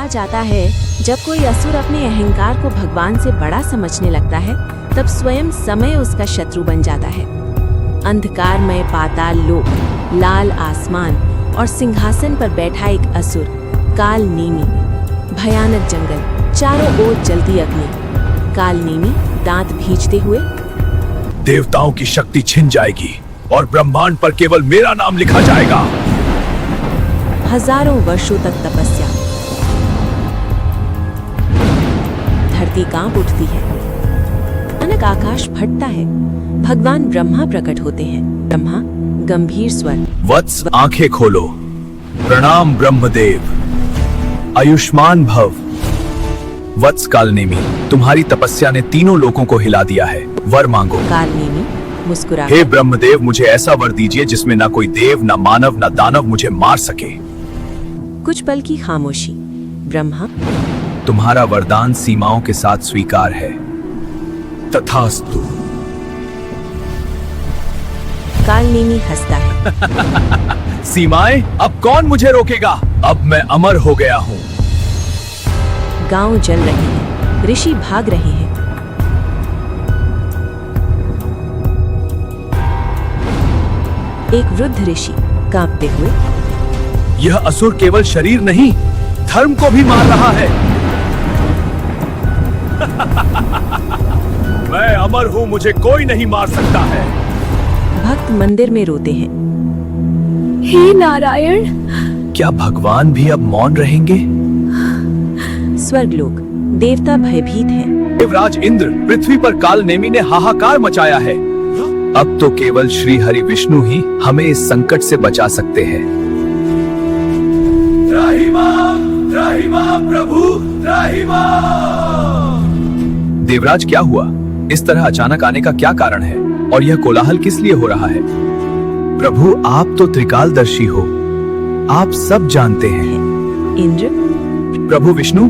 कहा जाता है जब कोई असुर अपने अहंकार को भगवान से बड़ा समझने लगता है तब स्वयं समय उसका शत्रु बन जाता है। अंधकारमय पाताल लोक, लाल आसमान और सिंहासन पर बैठा एक असुर काल नेमी, भयानक जंगल, चारों ओर जलती अग्नि। काल नेमी दांत भींचते हुए, देवताओं की शक्ति छिन जाएगी और ब्रह्मांड पर केवल मेरा नाम लिखा जाएगा। हजारों वर्षों तक तपस्या। धरती कांप उठती है, अचानक आकाश फटता है। भगवान ब्रह्मा प्रकट होते हैं। ब्रह्मा गंभीर स्वर, वत्स आंखें खोलो, प्रणाम ब्रह्मदेव, आयुष्मान भव। वत्स कालनेमी, तुम्हारी तपस्या ने तीनों लोगों को हिला दिया है, वर मांगो। कालनेमी मुस्कुरा, हे ब्रह्मदेव, मुझे ऐसा वर दीजिए जिसमें ना कोई देव, ना मानव, ना दानव मुझे मार सके। कुछ पल की खामोशी। ब्रह्मा, तुम्हारा वरदान सीमाओं के साथ स्वीकार है, तथास्तु। कालनेमी हंसता है। सीमाएं, अब कौन मुझे रोकेगा? अब मैं अमर हो गया हूँ। गांव जल रहे हैं, ऋषि भाग रहे हैं। एक वृद्ध ऋषि कांपते हुए, यह असुर केवल शरीर नहीं, धर्म को भी मार रहा है। मैं अमर हूँ, मुझे कोई नहीं मार सकता है। भक्त मंदिर में रोते हैं। हे नारायण, क्या भगवान भी अब मौन रहेंगे? स्वर्गलोक, देवता भयभीत हैं। देवराज इंद्र, पृथ्वी पर कालनेमी ने हाहाकार मचाया है। अब तो केवल श्री हरि विष्णु ही हमें इस संकट से बचा सकते हैं। प्रभु, देवराज, क्या हुआ? इस तरह अचानक आने का क्या कारण है और यह कोलाहल किस लिए हो रहा है? प्रभु, आप तो त्रिकालदर्शी हो, आप सब जानते हैं। इंद्र, प्रभु विष्णु,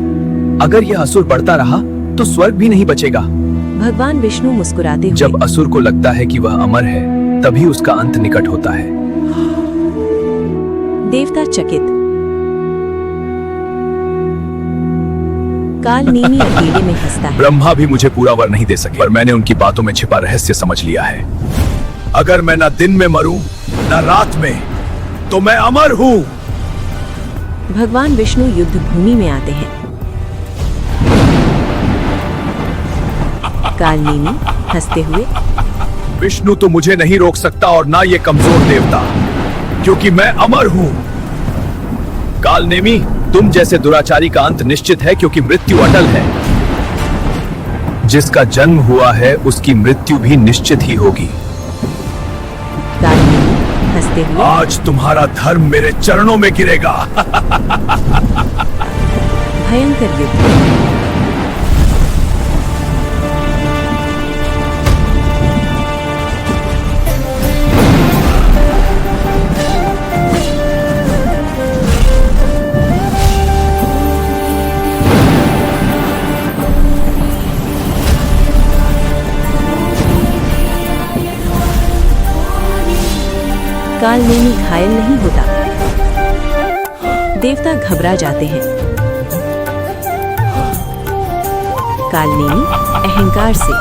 अगर यह असुर बढ़ता रहा तो स्वर्ग भी नहीं बचेगा। भगवान विष्णु मुस्कुराते हुए, जब असुर को लगता है कि वह अमर है, तभी उसका अंत निकट होता है। देवता चकित। कालनेमी अकेले में हंसता है। ब्रह्मा भी मुझे पूरा वर नहीं दे सके, पर मैंने उनकी बातों में छिपा रहस्य समझ लिया है। अगर मैं न दिन में मरूं, न रात में, तो मैं अमर हूँ। भगवान विष्णु युद्ध भूमि में आते हैं। कालनेमी हंसते हुए, विष्णु तो मुझे नहीं रोक सकता और ना ये कमजोर देवता, क्योंकि मैं अमर हूँ। कालनेमी, तुम जैसे दुराचारी का अंत निश्चित है, क्योंकि मृत्यु अटल है। जिसका जन्म हुआ है उसकी मृत्यु भी निश्चित ही होगी। कालनेमी हंसते हुए, आज तुम्हारा धर्म मेरे चरणों में गिरेगा। भयंकर युद्ध। कालनेमी घायल नहीं होता। देवता घबरा जाते हैं। कालनेमी अहंकार से,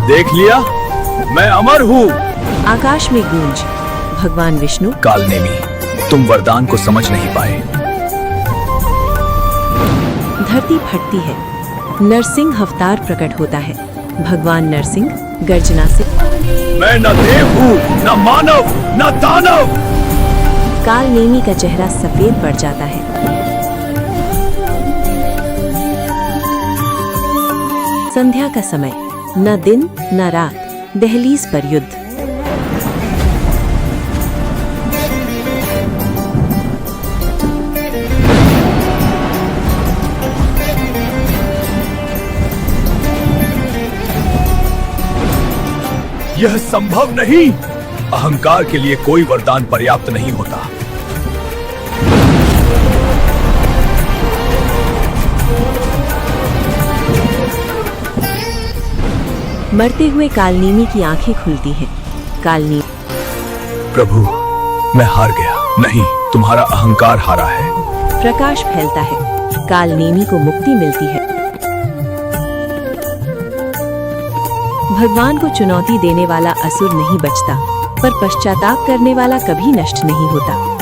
देख लिया, मैं अमर हूँ। आकाश में गूंज। भगवान विष्णु, कालनेमी, तुम वरदान को समझ नहीं पाए। धरती फटती है। नरसिंह अवतार प्रकट होता है। भगवान नरसिंह गर्जना से, मैं न देव हूँ, न मानव, न दानव। कालनेमी का चेहरा सफेद पड़ जाता है। संध्या का समय, न दिन न रात, दहलीज पर युद्ध। यह संभव नहीं। अहंकार के लिए कोई वरदान पर्याप्त नहीं होता। मरते हुए कालनेमी की आंखें खुलती हैं। कालनेमी, प्रभु, मैं हार गया। नहीं, तुम्हारा अहंकार हारा है। प्रकाश फैलता है। कालनेमी को मुक्ति मिलती है। भगवान को चुनौती देने वाला असुर नहीं बचता, पर पश्चाताप करने वाला कभी नष्ट नहीं होता।